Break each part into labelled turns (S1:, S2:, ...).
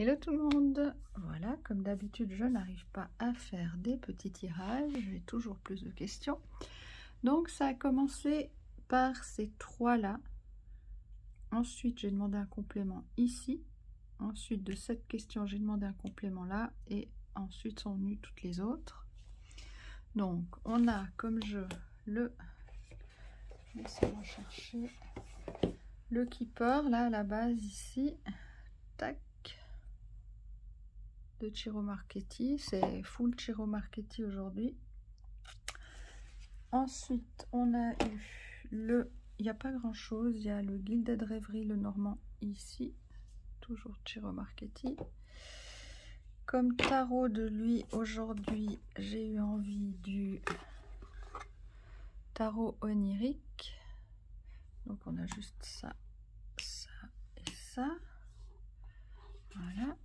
S1: Hello tout le monde, voilà, comme d'habitude je n'arrive pas à faire des petits tirages, j'ai toujours plus de questions. Donc ça a commencé par ces trois là, ensuite j'ai demandé un complément ici, ensuite de cette question j'ai demandé un complément là, et ensuite sont venues toutes les autres. Donc on a comme jeu le, laissez-moi chercher, le keeper là à la base ici, tac, de Ciro Marchetti, c'est full Ciro Marchetti aujourd'hui. Ensuite on a eu le, il n'y a pas grand chose, il y a le Gilded Reverie, le normand ici, toujours Ciro Marchetti. Comme tarot de lui aujourd'hui, j'ai eu envie du tarot onirique. Donc on a juste ça, ça et ça. Voilà.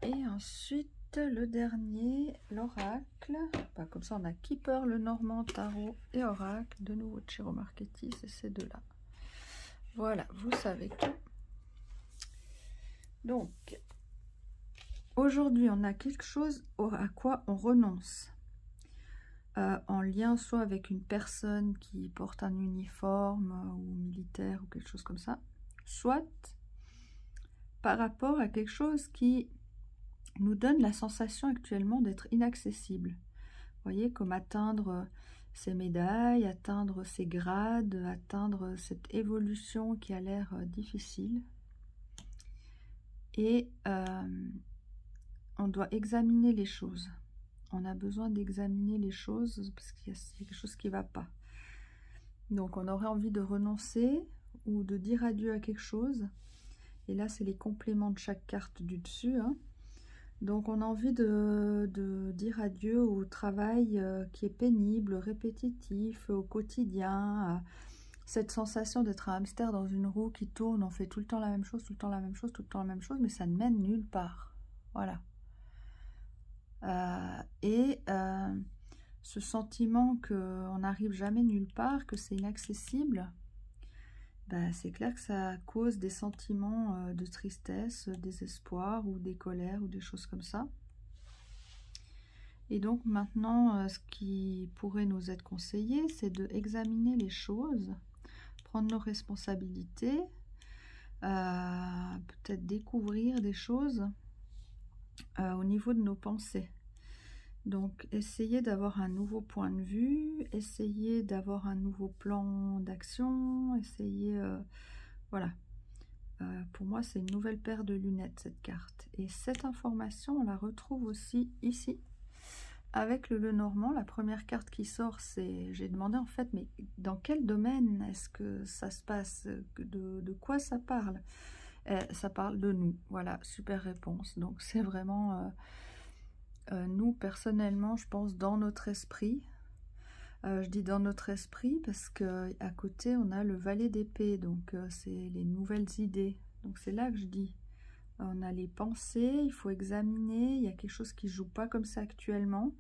S1: Et ensuite le dernier, l'oracle. Bah, comme ça on a Keeper, le normand, tarot et oracle. De nouveau Ciro Marchetti, c'est ces deux-là. Voilà, vous savez tout. Donc, aujourd'hui on a quelque chose à quoi on renonce. En lien soit avec une personne qui porte un uniforme ou militaire ou quelque chose comme ça, soit par rapport à quelque chose qui nous donne la sensation actuellement d'être inaccessible. Vous voyez, comme atteindre ces médailles, atteindre ces grades, atteindre cette évolution qui a l'air difficile. Et on doit examiner les choses. On a besoin d'examiner les choses parce qu'il y a quelque chose qui ne va pas. Donc on aurait envie de renoncer ou de dire adieu à quelque chose. Et là, c'est les compléments de chaque carte du dessus, hein. Donc on a envie de dire adieu au travail qui est pénible, répétitif, au quotidien, cette sensation d'être un hamster dans une roue qui tourne, on fait tout le temps la même chose, tout le temps la même chose, tout le temps la même chose, mais ça ne mène nulle part. Voilà. Ce sentiment qu'on n'arrive jamais nulle part, que c'est inaccessible, ben, c'est clair que ça cause des sentiments de tristesse, désespoir ou des colères ou des choses comme ça. Et donc maintenant, ce qui pourrait nous être conseillé, c'est d'examiner les choses, prendre nos responsabilités, peut-être découvrir des choses au niveau de nos pensées. Donc, essayez d'avoir un nouveau point de vue, essayez d'avoir un nouveau plan d'action, essayez... voilà. Pour moi, c'est une nouvelle paire de lunettes, cette carte. Et cette information, on la retrouve aussi ici, avec le Lenormand. La première carte qui sort, c'est... J'ai demandé en fait, mais dans quel domaine est-ce que ça se passe? De quoi ça parle? Ça parle de nous. Voilà, super réponse. Donc, c'est vraiment... nous, personnellement, je pense dans notre esprit. Je dis dans notre esprit parce que à côté, on a le valet d'épée. Donc, c'est les nouvelles idées. Donc, c'est là que je dis. On a les pensées, il faut examiner. Il y a quelque chose qui ne joue pas comme ça actuellement.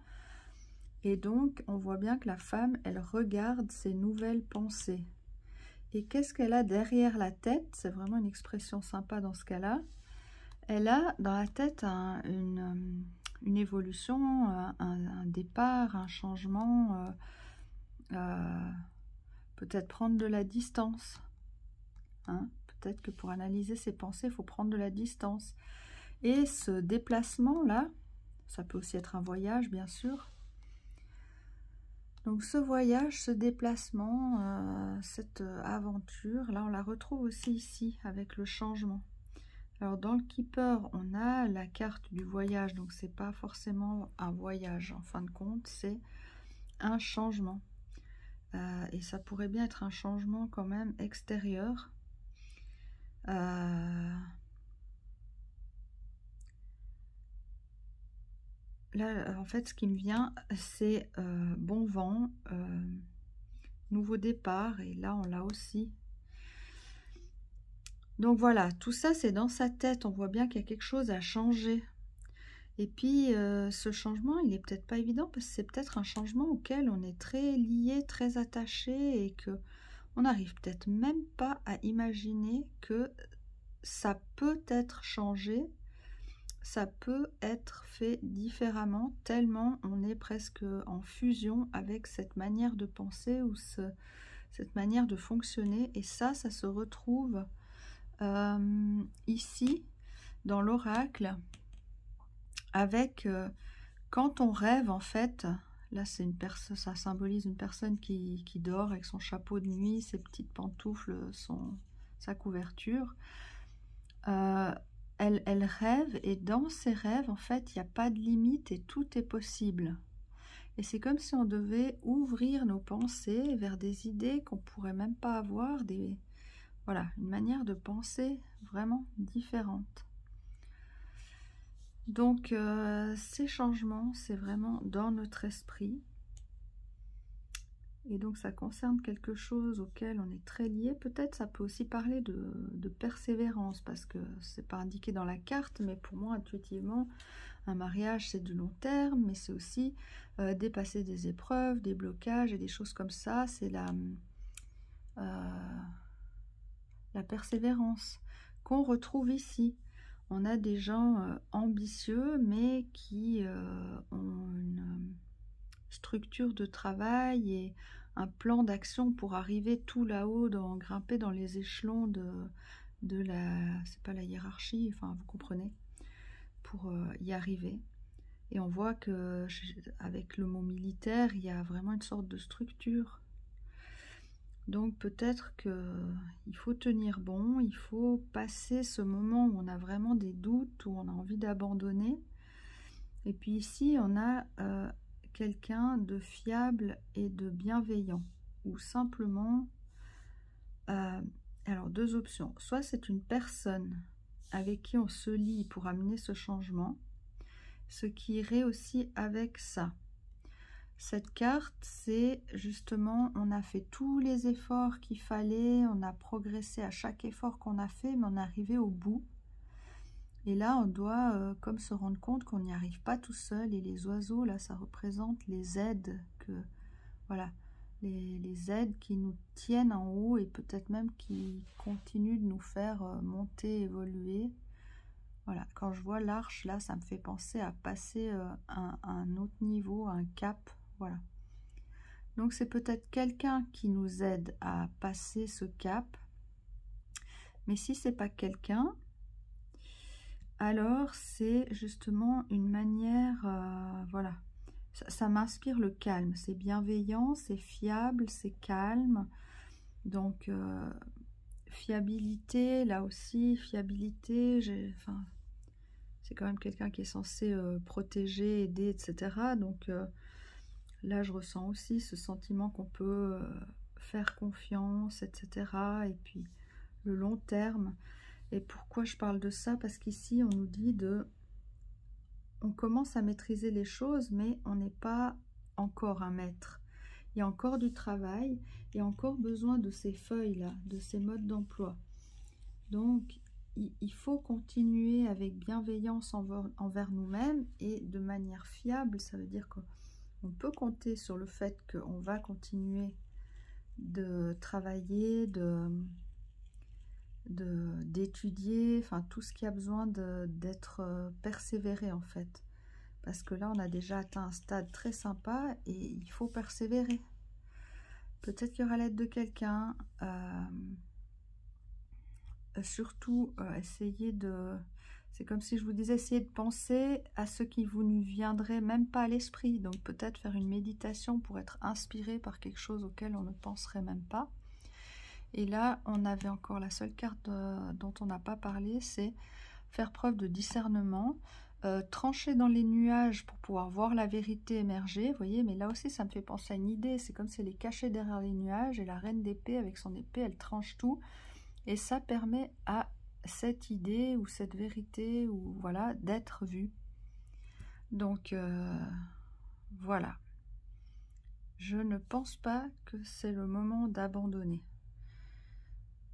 S1: Et donc, on voit bien que la femme, elle regarde ces nouvelles pensées. Et qu'est-ce qu'elle a derrière la tête? C'est vraiment une expression sympa dans ce cas-là. Elle a dans la tête une évolution, un départ, un changement, peut-être prendre de la distance. Hein, peut-être que pour analyser ses pensées, il faut prendre de la distance. Et ce déplacement-là, ça peut aussi être un voyage, bien sûr. Donc ce voyage, ce déplacement, cette aventure, là on la retrouve aussi ici avec le changement. Alors dans le Keeper, on a la carte du voyage, donc c'est pas forcément un voyage en fin de compte, c'est un changement. Et ça pourrait bien être un changement quand même extérieur. Là, en fait, ce qui me vient, c'est bon vent, nouveau départ, et là on l'a aussi. Donc voilà, tout ça c'est dans sa tête, on voit bien qu'il y a quelque chose à changer. Et puis ce changement, il n'est peut-être pas évident parce que c'est peut-être un changement auquel on est très lié, très attaché et que on n'arrive peut-être même pas à imaginer que ça peut être changé ça peut être fait différemment, tellement on est presque en fusion avec cette manière de penser ou cette manière de fonctionner. Et ça se retrouve ici, dans l'oracle, avec quand on rêve, en fait. Là, c'est une personne, ça symbolise une personne qui dort avec son chapeau de nuit, ses petites pantoufles, sa couverture. Elle rêve, et dans ses rêves, en fait, il n'y a pas de limite et tout est possible. Et c'est comme si on devait ouvrir nos pensées vers des idées qu'on pourrait même pas avoir, voilà, une manière de penser vraiment différente. Donc, ces changements, c'est vraiment dans notre esprit. Et donc, ça concerne quelque chose auquel on est très lié. Peut-être ça peut aussi parler de persévérance, parce que c'est pas indiqué dans la carte, mais pour moi, intuitivement, un mariage, c'est du long terme, mais c'est aussi dépasser des épreuves, des blocages et des choses comme ça. C'est la persévérance qu'on retrouve ici. On a des gens ambitieux, mais qui ont une structure de travail et un plan d'action pour arriver tout là-haut, grimper dans les échelons de la... c'est pas la hiérarchie, enfin vous comprenez, pour y arriver. Et on voit que avec le mot militaire, il y a vraiment une sorte de structure. Donc peut-être qu'il faut tenir bon, il faut passer ce moment où on a vraiment des doutes, où on a envie d'abandonner. Et puis ici, on a quelqu'un de fiable et de bienveillant, ou simplement... alors, deux options. Soit c'est une personne avec qui on se lie pour amener ce changement, ce qui irait aussi avec ça. Cette carte, c'est justement, on a fait tous les efforts qu'il fallait, on a progressé à chaque effort qu'on a fait, mais on est arrivé au bout. Et là, on doit comme se rendre compte qu'on n'y arrive pas tout seul. Et les oiseaux, là, ça représente les aides voilà, les aides qui nous tiennent en haut et peut-être même qui continuent de nous faire monter, évoluer. Voilà, quand je vois l'arche, là, ça me fait penser à passer un autre niveau, un cap. Voilà. Donc, c'est peut-être quelqu'un qui nous aide à passer ce cap. Mais si c'est pas quelqu'un, alors c'est justement une manière, voilà, ça m'inspire le calme. C'est bienveillant, c'est fiable, c'est calme. Donc, fiabilité, là aussi, fiabilité, enfin, c'est quand même quelqu'un qui est censé protéger, aider, etc. Donc, là, je ressens aussi ce sentiment qu'on peut faire confiance, etc. Et puis, le long terme. Et pourquoi je parle de ça? Parce qu'ici, on nous dit on commence à maîtriser les choses, mais on n'est pas encore un maître. Il y a encore du travail, il y a encore besoin de ces feuilles-là, de ces modes d'emploi. Donc, il faut continuer avec bienveillance envers nous-mêmes et de manière fiable. Ça veut dire qu'on peut compter sur le fait qu'on va continuer de travailler, d'étudier, enfin tout ce qui a besoin d'être persévéré en fait. Parce que là, on a déjà atteint un stade très sympa et il faut persévérer. Peut-être qu'il y aura l'aide de quelqu'un. Surtout, essayez de... C'est comme si je vous disais, essayez de penser à ce qui vous ne viendrait même pas à l'esprit. Donc peut-être faire une méditation pour être inspiré par quelque chose auquel on ne penserait même pas. Et là, on avait encore la seule carte dont on n'a pas parlé, c'est faire preuve de discernement, trancher dans les nuages pour pouvoir voir la vérité émerger. Vous voyez, mais là aussi, ça me fait penser à une idée. C'est comme si elle est cachée derrière les nuages et la reine d'épée, avec son épée, elle tranche tout. Et ça permet à cette idée ou cette vérité, ou voilà, d'être vue. Donc, voilà. Je ne pense pas que c'est le moment d'abandonner.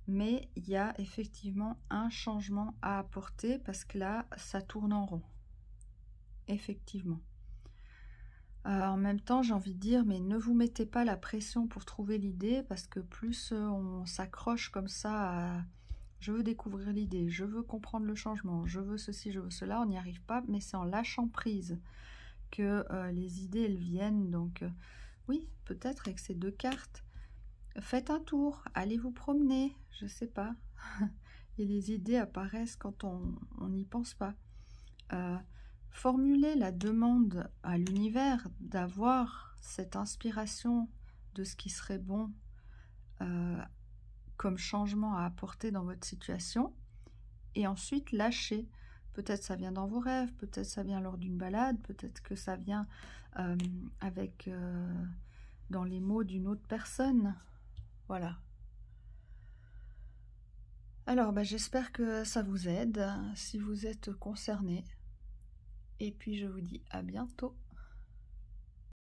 S1: Mais il y a effectivement un changement à apporter parce que là, ça tourne en rond. Effectivement. En même temps, j'ai envie de dire, mais ne vous mettez pas la pression pour trouver l'idée parce que plus on s'accroche comme ça à je veux découvrir l'idée, je veux comprendre le changement, je veux ceci, je veux cela, on n'y arrive pas, mais c'est en lâchant prise que les idées, elles viennent. Donc oui, peut-être avec ces deux cartes, faites un tour, allez vous promener, je sais pas. Et les idées apparaissent quand on n'y pense pas. Formulez la demande à l'univers d'avoir cette inspiration de ce qui serait bon comme changement à apporter dans votre situation, et ensuite lâchez. Peut-être ça vient dans vos rêves, peut-être ça vient lors d'une balade, peut-être que ça vient avec dans les mots d'une autre personne. Voilà. Alors j'espère que ça vous aide si vous êtes concerné, et puis je vous dis à bientôt.